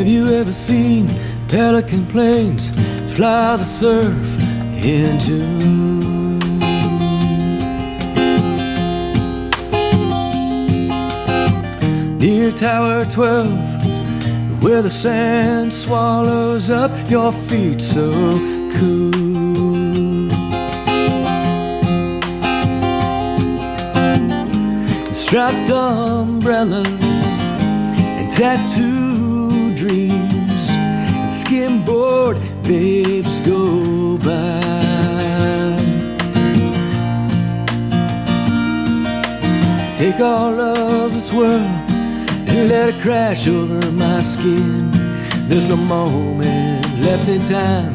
Have you ever seen pelican planes fly the surf in June? Near Tower 12, where the sand swallows up your feet so cool. Striped umbrellas and tattoo dreams and skimboard babes go by. Take all of this world and let it crash over my skin. There's no moment left in time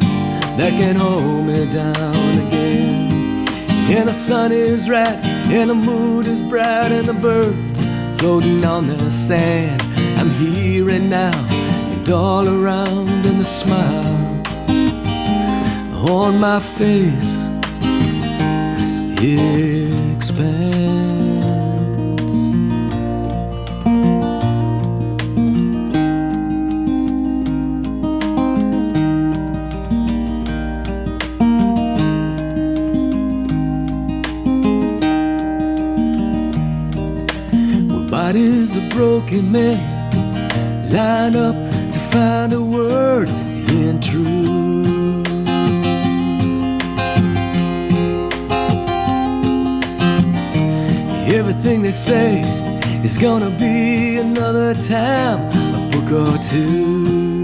that can hold me down again. And the sun is right and the mood is bright and the birds floating on the sand. I'm here and now and all around, and the smile on my face expands. Bodies of broken men line up to find a word in truth. Everything they say is gonna be another time, a book or two.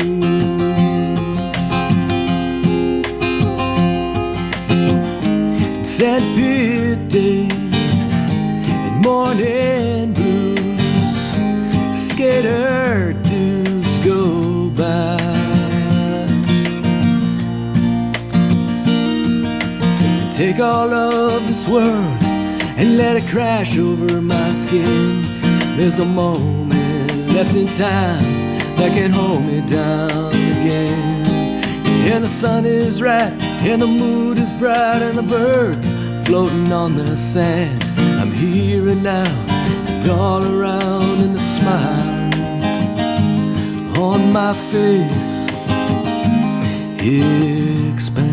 Sad pit days and morning blues, skater dudes go by. Take all of this world and let it crash over my skin. There's no moment left in time that can hold me down again. And the sun is right and the mood is bright and the birds floating on the sand. I'm here and now and all around, and the smile on my face expands.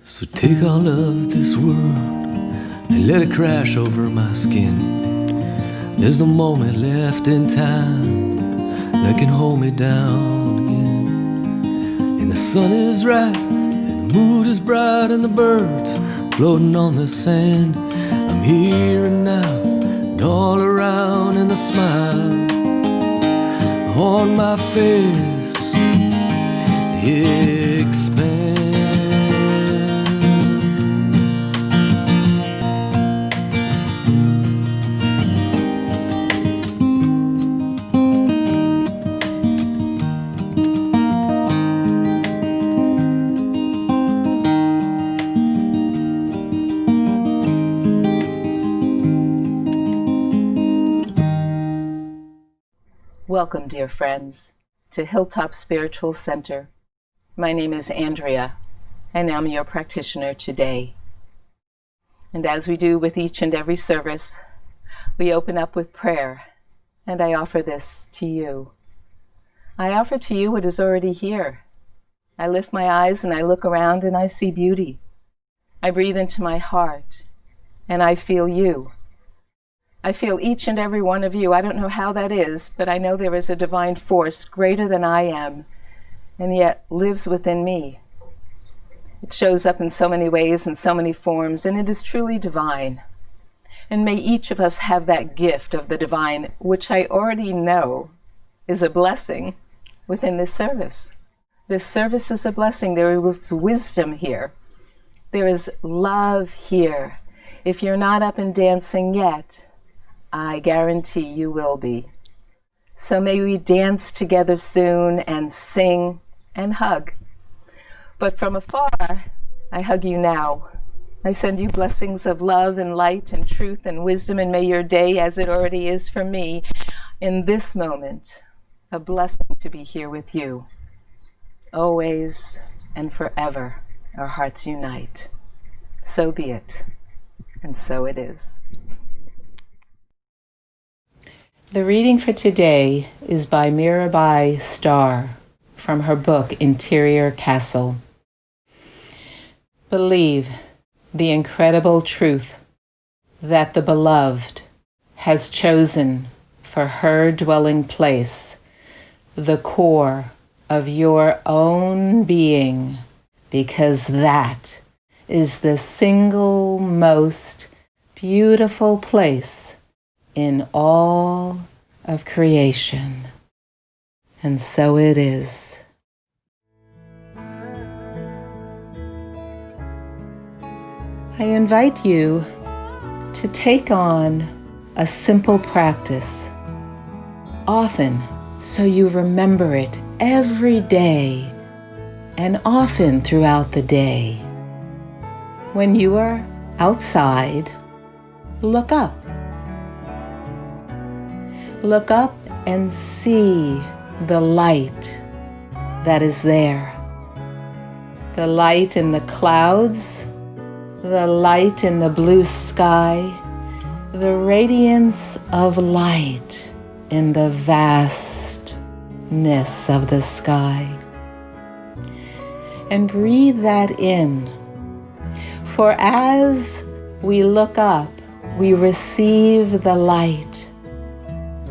So take all of this world and let it crash over my skin. There's no moment left in time that can hold me down again. And the sun is right and the mood is bright and the birds floating on the sand. I'm here and now and all around, and the smile on my face expands. Welcome, dear friends, to Hilltop Spiritual Center. My name is Andrea, and I'm your practitioner today. And as we do with each and every service, we open up with prayer, and I offer this to you. I offer to you what is already here. I lift my eyes and I look around and I see beauty. I breathe into my heart, and I feel you. I feel each and every one of you. I don't know how that is, but I know there is a divine force greater than I am, and yet lives within me. It shows up in so many ways and so many forms, and it is truly divine. And may each of us have that gift of the divine, which I already know is a blessing within this service. This service is a blessing. There is wisdom here. There is love here. If you're not up and dancing yet, I guarantee you will be. So may we dance together soon and sing and hug. But from afar, I hug you now. I send you blessings of love and light and truth and wisdom, and may your day, as it already is for me, in this moment, a blessing to be here with you. Always and forever, our hearts unite. So be it, and so it is. The reading for today is by Mirabai Starr from her book Interior Castle. Believe the incredible truth that the beloved has chosen for her dwelling place the core of your own being, because that is the single most beautiful place in all of creation. And so it is. I invite you to take on a simple practice, often so you remember it every day and often throughout the day. When you are outside, look up. Look up and see the light that is there. The light in the clouds, the light in the blue sky, the radiance of light in the vastness of the sky. And breathe that in. For as we look up, we receive the light.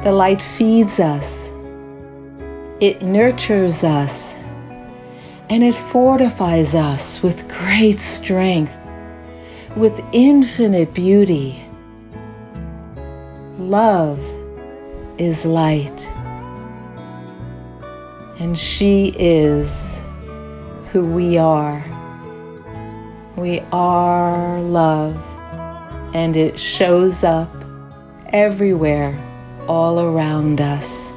The light feeds us, it nurtures us, and it fortifies us with great strength, with infinite beauty. Love is light, and she is who we are. We are love, and it shows up everywhere, all around us.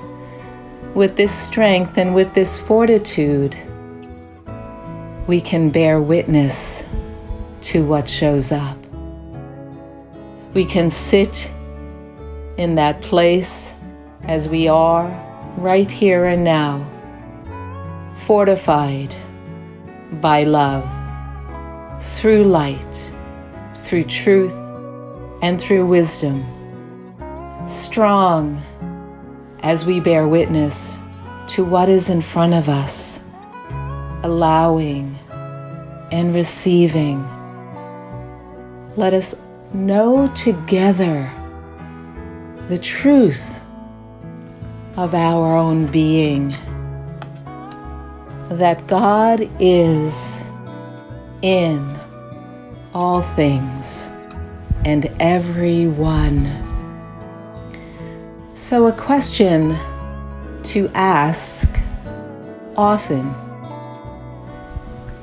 With this strength and with this fortitude, we can bear witness to what shows up. We can sit in that place as we are right here and now, fortified by love, through light, through truth, and through wisdom. Strong as we bear witness to what is in front of us, allowing and receiving. Let us know together the truth of our own being, that God is in all things and everyone. So a question to ask often: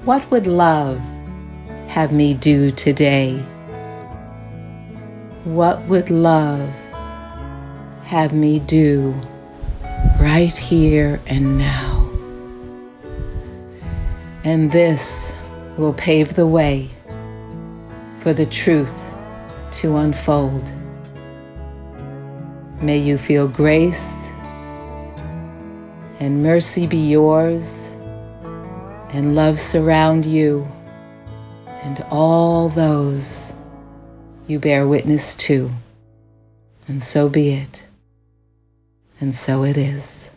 what would love have me do today? What would love have me do right here and now? And this will pave the way for the truth to unfold. May you feel grace and mercy be yours, and love surround you and all those you bear witness to. And so be it, and so it is.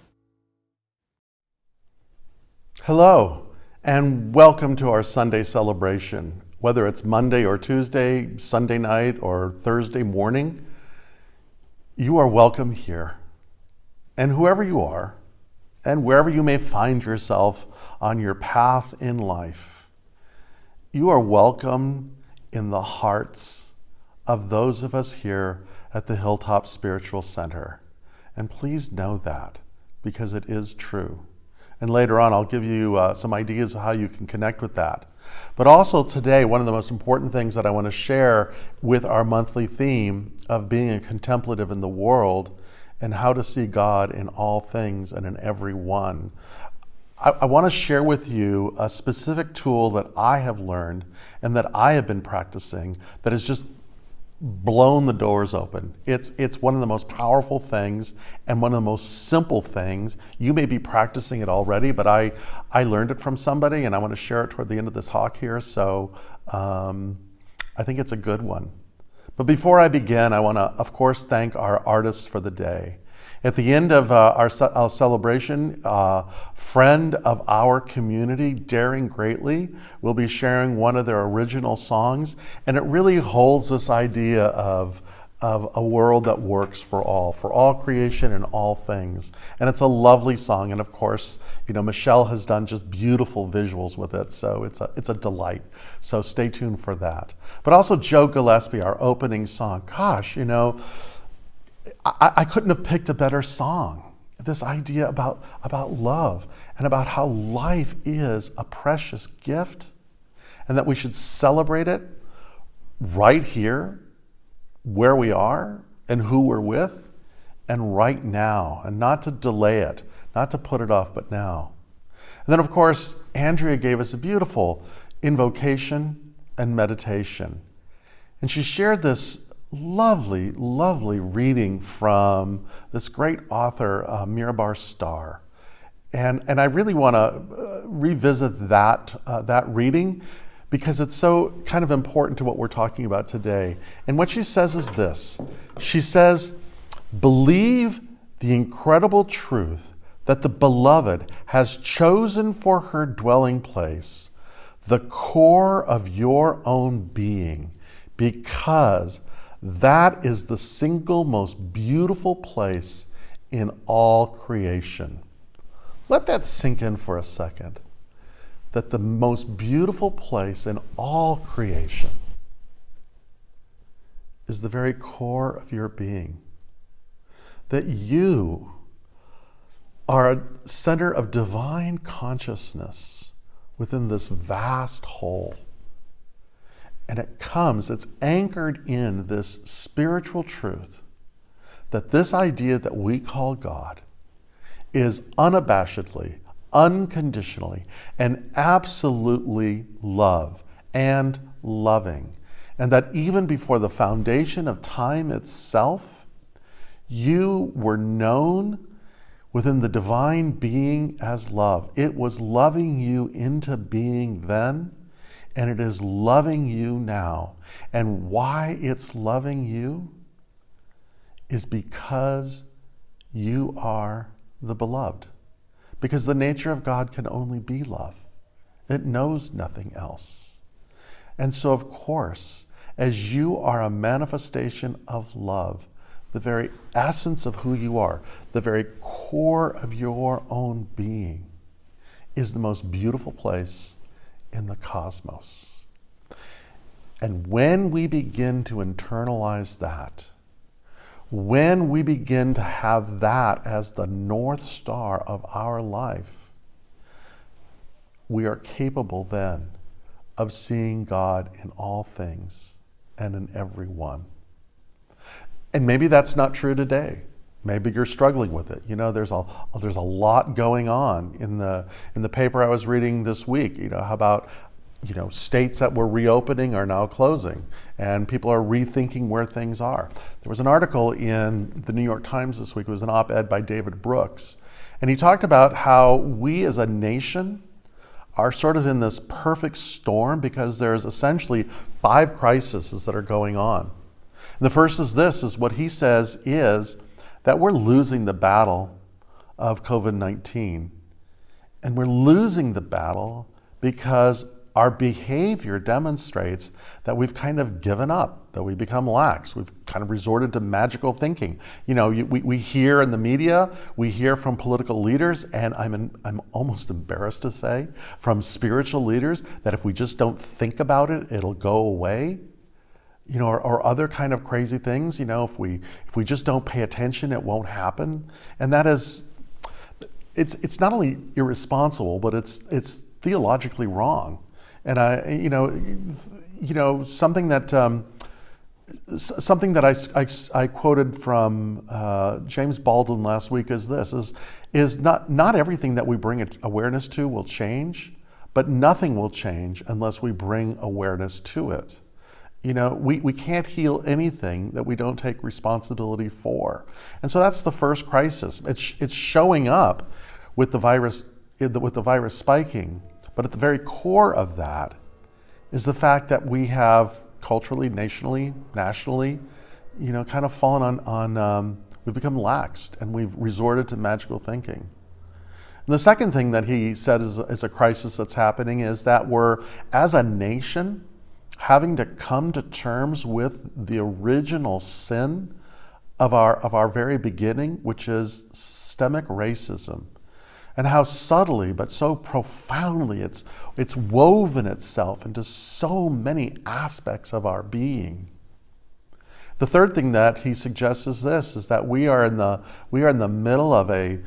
Hello, and welcome to our Sunday celebration. Whether it's Monday or Tuesday, Sunday night or Thursday morning, you are welcome here. And whoever you are, and wherever you may find yourself on your path in life, you are welcome in the hearts of those of us here at the Hilltop Spiritual Center. And please know that, because it is true. And later on, I'll give you some ideas of how you can connect with that. But also today, one of the most important things that I want to share with our monthly theme of being a contemplative in the world and how to see God in all things and in every one. I want to share with you a specific tool that I have learned and that I have been practicing that has just blown the doors open. It's one of the most powerful things and one of the most simple things. You may be practicing it already, but I learned it from somebody and I want to share it toward the end of this talk here. So I think it's a good one. But before I begin, I want to, of course, thank our artists for the day. At the end of our celebration, a friend of our community, Daring Greatly, will be sharing one of their original songs, and it really holds this idea of a world that works for all creation and all things. And it's a lovely song, and of course, Michelle has done just beautiful visuals with it, so it's a delight. So stay tuned for that. But also Joe Gillaspie, our opening song. Gosh, I couldn't have picked a better song. This idea about love and about how life is a precious gift and that we should celebrate it right here, where we are and who we're with, and right now, and not to delay it, not to put it off, but now. And then, of course, Andrea gave us a beautiful invocation and meditation. And she shared this lovely, lovely reading from this great author, Mirabar Starr. And I really want to revisit that reading because it's so kind of important to what we're talking about today. And what she says is this. She says, believe the incredible truth that the beloved has chosen for her dwelling place the core of your own being, because that is the single most beautiful place in all creation. Let that sink in for a second. That the most beautiful place in all creation is the very core of your being. That you are a center of divine consciousness within this vast whole. And it's anchored in this spiritual truth that this idea that we call God is unabashedly, unconditionally, and absolutely love and loving. And that even before the foundation of time itself, you were known within the divine being as love. It was loving you into being then, and it is loving you now. And why it's loving you is because you are the beloved. Because the nature of God can only be love. It knows nothing else. And so, of course, as you are a manifestation of love, the very essence of who you are, the very core of your own being, is the most beautiful place in the cosmos. And when we begin to internalize that, when we begin to have that as the North Star of our life, we are capable then of seeing God in all things and in every one. And maybe that's not true today. Maybe you're struggling with it. There's a lot going on in the paper I was reading this week. How about states that were reopening are now closing, and people are rethinking where things are. There was an article in the New York Times this week. It was an op-ed by David Brooks, and he talked about how we as a nation are sort of in this perfect storm because there's essentially 5 crises that are going on. And the first is what he says is that we're losing the battle of COVID-19. And we're losing the battle because our behavior demonstrates that we've kind of given up, that we become lax. We've kind of resorted to magical thinking. We hear in the media, we hear from political leaders, and I'm almost embarrassed to say, from spiritual leaders, that if we just don't think about it, it'll go away. Or other kind of crazy things. If we just don't pay attention, it won't happen. And that is, it's not only irresponsible, but it's theologically wrong. And something that I quoted from James Baldwin last week is this: is not everything that we bring awareness to will change, but nothing will change unless we bring awareness to it. We can't heal anything that we don't take responsibility for. And so that's the first crisis. It's showing up with the virus spiking. But at the very core of that is the fact that we have culturally, nationally, kind of fallen on We've become laxed, and we've resorted to magical thinking. And the second thing that he said is a crisis that's happening is that we're, as a nation, having to come to terms with the original sin of our very beginning, which is systemic racism, and how subtly but so profoundly it's woven itself into so many aspects of our being. The third thing that he suggests is this: is that we are in the middle of a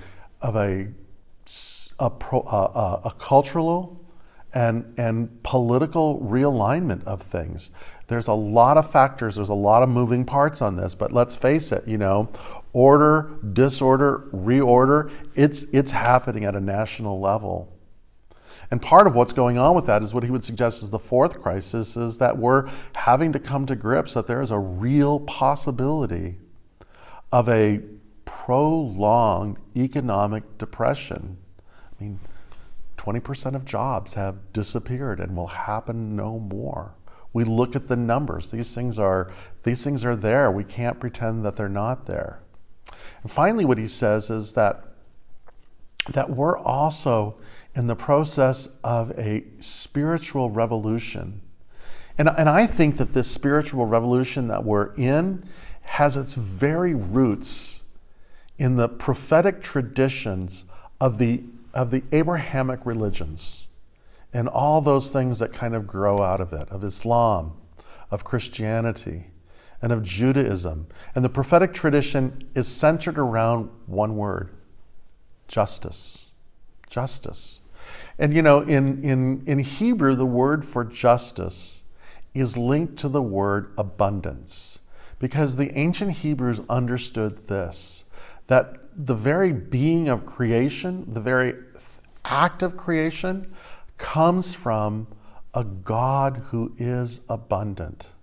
cultural and political realignment of things. There's a lot of factors, there's a lot of moving parts on this, but let's face it, order, disorder, reorder, it's happening at a national level. And part of what's going on with that is what he would suggest is the fourth crisis, is that we're having to come to grips that there is a real possibility of a prolonged economic depression. 20% of jobs have disappeared and will happen no more. We look at the numbers. These things are there. We can't pretend that they're not there. And finally, what he says is that we're also in the process of a spiritual revolution. And I think that this spiritual revolution that we're in has its very roots in the prophetic traditions of the Abrahamic religions and all those things that kind of grow out of it, of Islam, of Christianity, and of Judaism. And the prophetic tradition is centered around one word: justice. Justice. And in Hebrew, the word for justice is linked to the word abundance, because the ancient Hebrews understood this, that the very being of creation, the very act of creation, comes from a God who is abundant,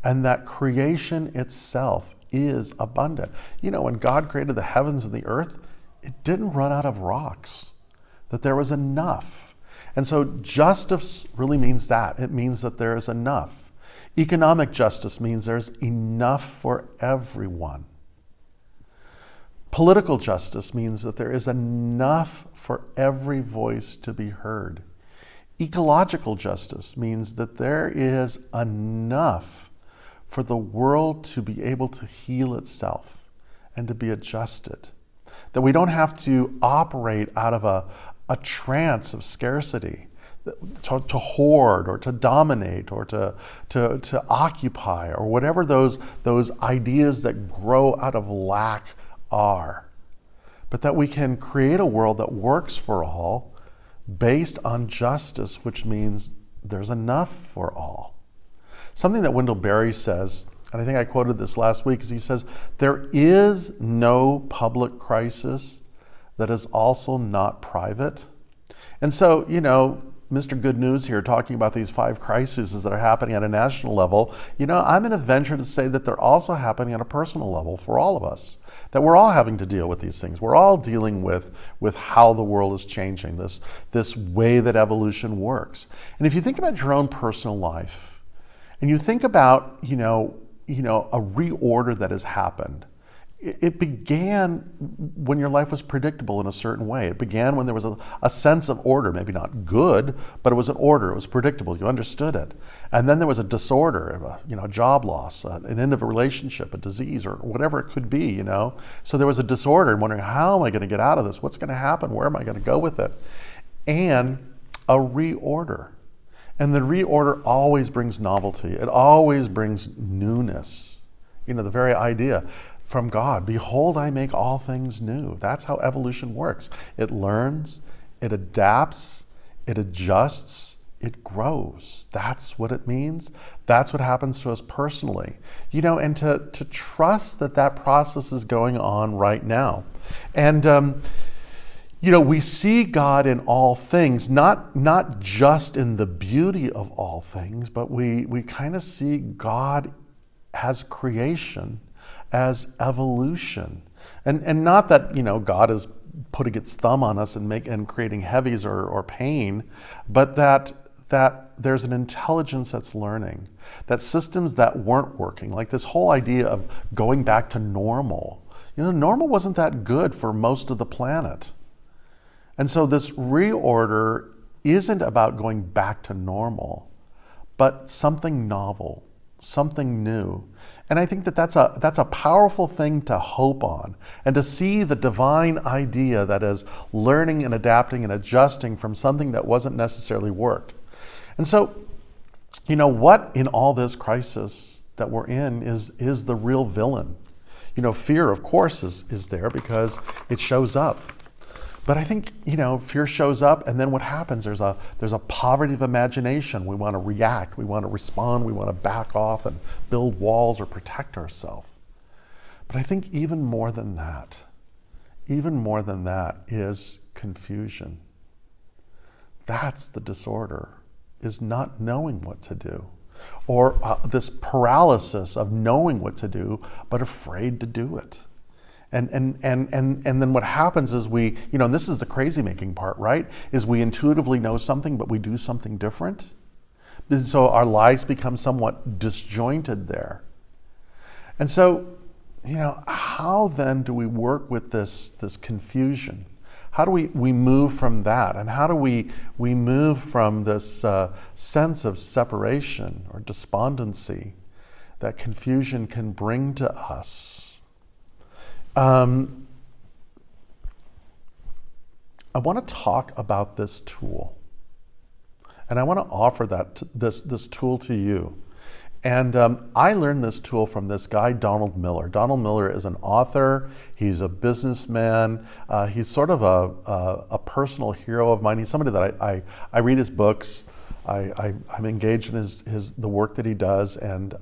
and that creation itself is abundant. When God created the heavens and the earth, it didn't run out of rocks, that there was enough. And so justice really means that. It means that there is enough. Economic justice means there's enough for everyone. Political justice means that there is enough for every voice to be heard. Ecological justice means that there is enough for the world to be able to heal itself and to be adjusted. That we don't have to operate out of a trance of scarcity, to hoard or to dominate or to occupy, or whatever those ideas that grow out of lack are. But that we can create a world that works for all based on justice, which means there's enough for all. Something that Wendell Berry says, and I think I quoted this last week, is he says, there is no public crisis that is also not private. And so, Mr. Good News here, talking about these 5 crises that are happening at a national level, I'm going to venture to say that they're also happening at a personal level for all of us. That we're all having to deal with these things. We're all dealing with how the world is changing, this way that evolution works. And if you think about your own personal life, and you think about, a reorder that has happened, it began when your life was predictable in a certain way. It began when there was a sense of order, maybe not good, but it was an order, it was predictable, you understood it. And then there was a disorder, a job loss, an end of a relationship, a disease, or whatever it could be, So there was a disorder and wondering, how am I going to get out of this? What's going to happen? Where am I going to go with it? And a reorder. And the reorder always brings novelty. It always brings newness. The very idea from God, behold, I make all things new. That's how evolution works. It learns, it adapts, it adjusts, it grows. That's what it means. That's what happens to us personally. And to trust that process is going on right now. And, we see God in all things, not just in the beauty of all things, but we kind of see God as creation, as evolution. And not that, God is putting its thumb on us and creating heavies or pain, but that there's an intelligence that's learning, that systems that weren't working, like this whole idea of going back to normal, Normal wasn't that good for most of the planet. And so this reorder isn't about going back to normal, but something novel, something new. And I think that that's a powerful thing to hope on, and to see the divine idea that is learning and adapting and adjusting from something that wasn't necessarily worked. And so, what in all this crisis that we're in is the real villain. Fear, of course, is there because it shows up. But I think, fear shows up, and then what happens, there's a poverty of imagination. We want to react, we want to respond, we want to back off and build walls or protect ourselves. But I think even more than that is confusion. That's the disorder, is not knowing what to do. Or this paralysis of knowing what to do, but afraid to do it. And then what happens is we, and this is the crazy making part, right? Is we intuitively know something, but we do something different. And so our lives become somewhat disjointed there. And so, how then do we work with this confusion? How do we move from that? And how do we move from this sense of separation or despondency that confusion can bring to us? I want to talk about this tool, and I want to offer this tool to you. And I learned this tool from this guy, Donald Miller. Donald Miller is an author. He's a businessman. He's sort of a personal hero of mine. He's somebody that I read his books. I'm engaged in the work that he does, and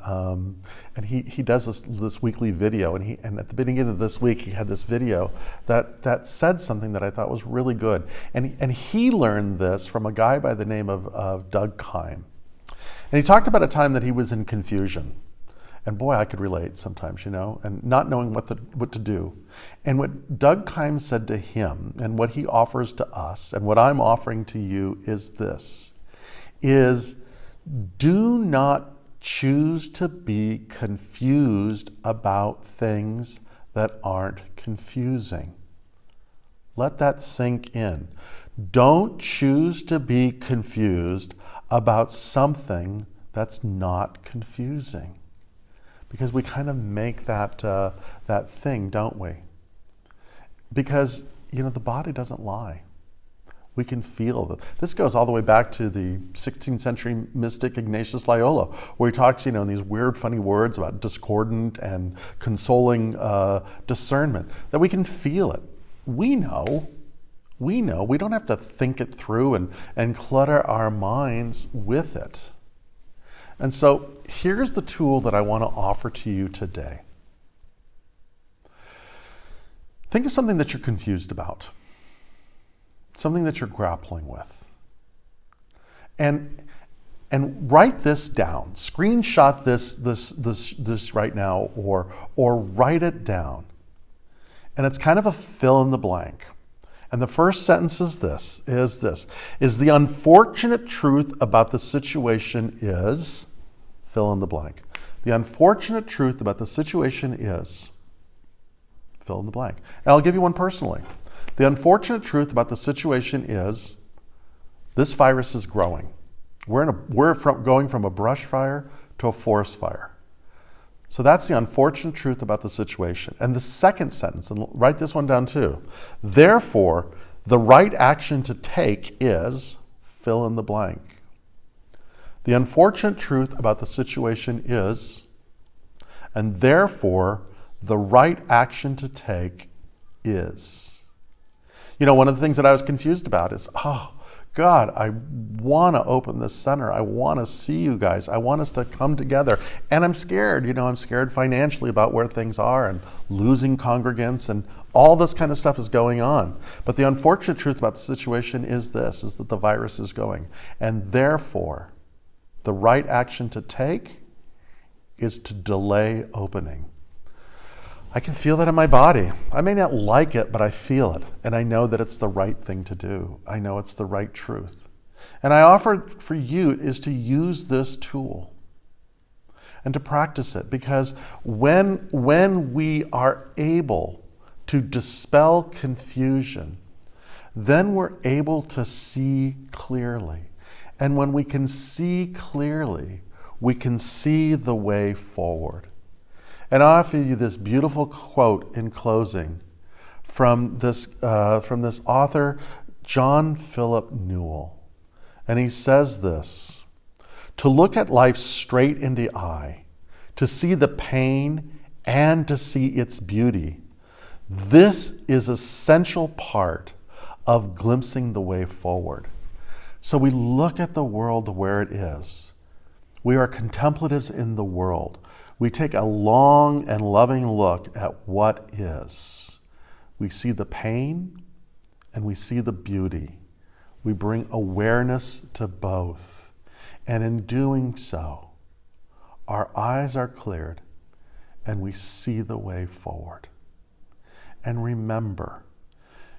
he does this weekly video, and at the beginning of this week he had this video that said something that I thought was really good, and he learned this from a guy by the name of Doug Kime, and he talked about a time that he was in confusion, and boy, I could relate sometimes, and not knowing what to do. And what Doug Kime said to him, and what he offers to us, and what I'm offering to you is this. Is do not choose to be confused about things that aren't confusing. Let that sink in. Don't choose to be confused about something that's not confusing. Because we kind of make that thing, don't we? Because, the body doesn't lie. We can feel that. This goes all the way back to the 16th century mystic Ignatius Loyola, where he talks, in these weird, funny words about discordant and consoling discernment, that we can feel it. We know. We don't have to think it through and clutter our minds with it. And so here's the tool that I want to offer to you today. Think of something that you're confused about. Something that you're grappling with. And write this down. Screenshot this right now, or write it down. And it's kind of a fill in the blank. And the first sentence is this, is the unfortunate truth about the situation is, fill in the blank. The unfortunate truth about the situation is, fill in the blank. And I'll give you one personally. The unfortunate truth about the situation is this virus is growing. We're going from a brush fire to a forest fire. So that's the unfortunate truth about the situation. And the second sentence, and write this one down too. Therefore, the right action to take is, fill in the blank. The unfortunate truth about the situation is, and therefore, the right action to take is. One of the things that I was confused about is, oh, God, I want to open this center. I want to see you guys. I want us to come together. And I'm scared. I'm scared financially about where things are and losing congregants and all this kind of stuff is going on. But the unfortunate truth about the situation is this, is that the virus is going. And therefore, the right action to take is to delay opening. I can feel that in my body. I may not like it, but I feel it. And I know that it's the right thing to do. I know it's the right truth. And I offer for you is to use this tool and to practice it. Because when we are able to dispel confusion, then we're able to see clearly. And when we can see clearly, we can see the way forward. And I offer you this beautiful quote in closing from this author, John Philip Newell. And he says this: to look at life straight in the eye, to see the pain and to see its beauty, this is an essential part of glimpsing the way forward. So we look at the world where it is. We are contemplatives in the world. We take a long and loving look at what is. We see the pain and we see the beauty. We bring awareness to both. And in doing so, our eyes are cleared and we see the way forward. And remember,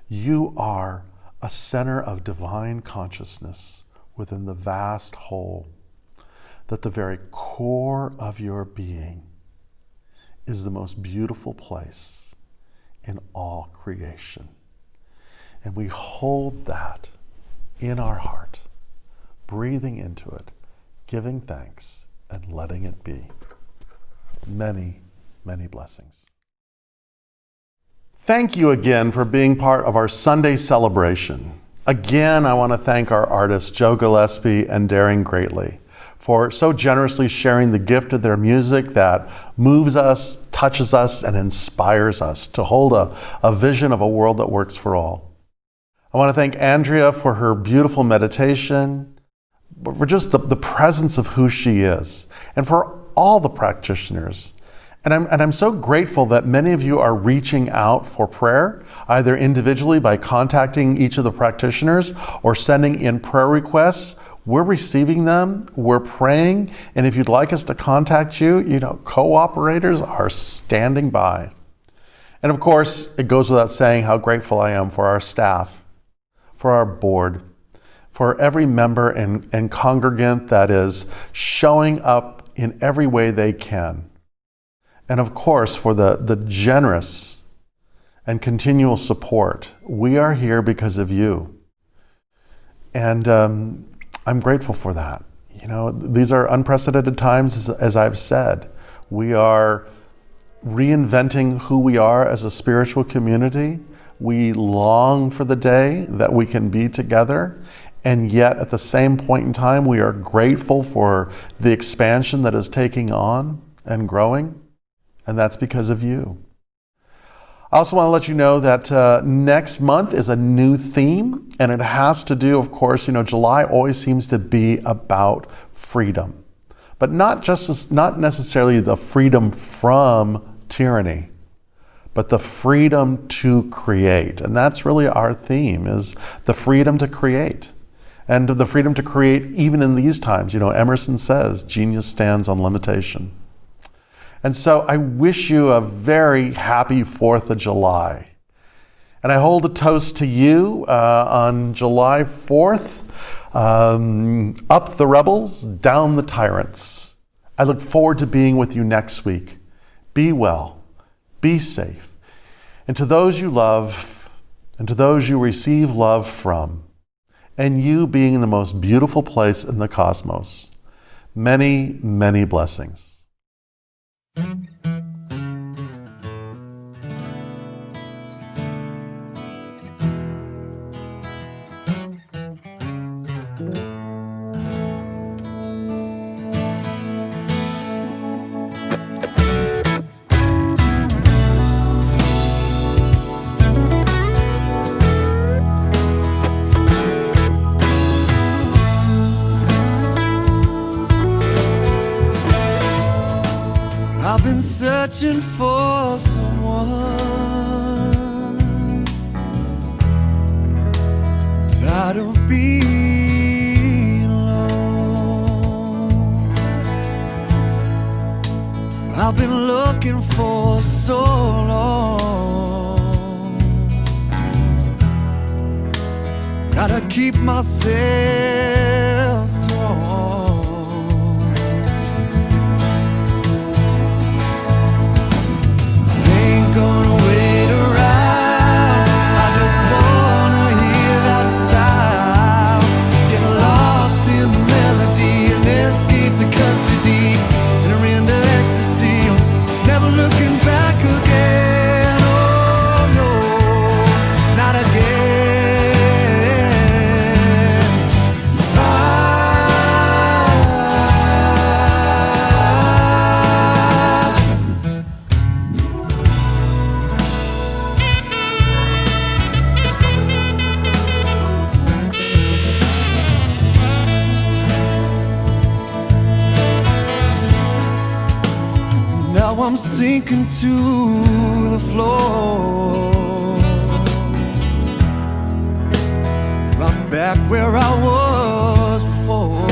you are a center of divine consciousness within the vast whole, that the very core of your being is the most beautiful place in all creation. And we hold that in our heart, breathing into it, giving thanks, and letting it be. Many, many blessings. Thank you again for being part of our Sunday celebration. Again, I want to thank our artists, Joe Gillaspie and Daring Greatly, for so generously sharing the gift of their music that moves us, touches us, and inspires us to hold a vision of a world that works for all. I want to thank Andrea for her beautiful meditation, for just the presence of who she is, and for all the practitioners. And I'm so grateful that many of you are reaching out for prayer, either individually by contacting each of the practitioners or sending in prayer requests. We're receiving them, we're praying, and if you'd like us to contact you, co-operators are standing by. And of course, it goes without saying how grateful I am for our staff, for our board, for every member and congregant that is showing up in every way they can. And of course, for the generous and continual support. We are here because of you. And I'm grateful for that. These are unprecedented times, as I've said. We are reinventing who we are as a spiritual community. We long for the day that we can be together. And yet, at the same point in time, we are grateful for the expansion that is taking on and growing. And that's because of you. I also want to let you know that next month is a new theme, and it has to do, of course, July always seems to be about freedom, but not necessarily the freedom from tyranny, but the freedom to create. And that's really our theme, is the freedom to create. And the freedom to create even in these times. Emerson says, genius stands on limitation. And so I wish you a very happy 4th of July. And I hold a toast to you on July 4th. Up the rebels, down the tyrants. I look forward to being with you next week. Be well, be safe. And to those you love, and to those you receive love from, and you being the most beautiful place in the cosmos, many, many blessings. I've been searching for someone, tired of being alone. I've been looking for so long. Gotta keep myself strong. Gonna wait around. I'm sinking to the floor, right back where I was before.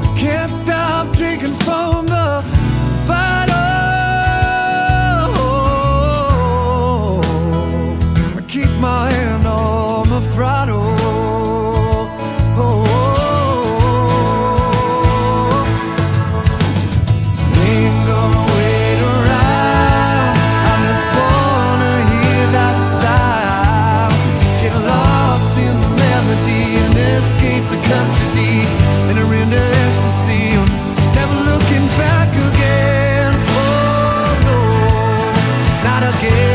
I can't stop drinking from the bottle. I keep my hand on the throttle. Custody, enter into ecstasy. I'm never looking back again. Oh no, not again.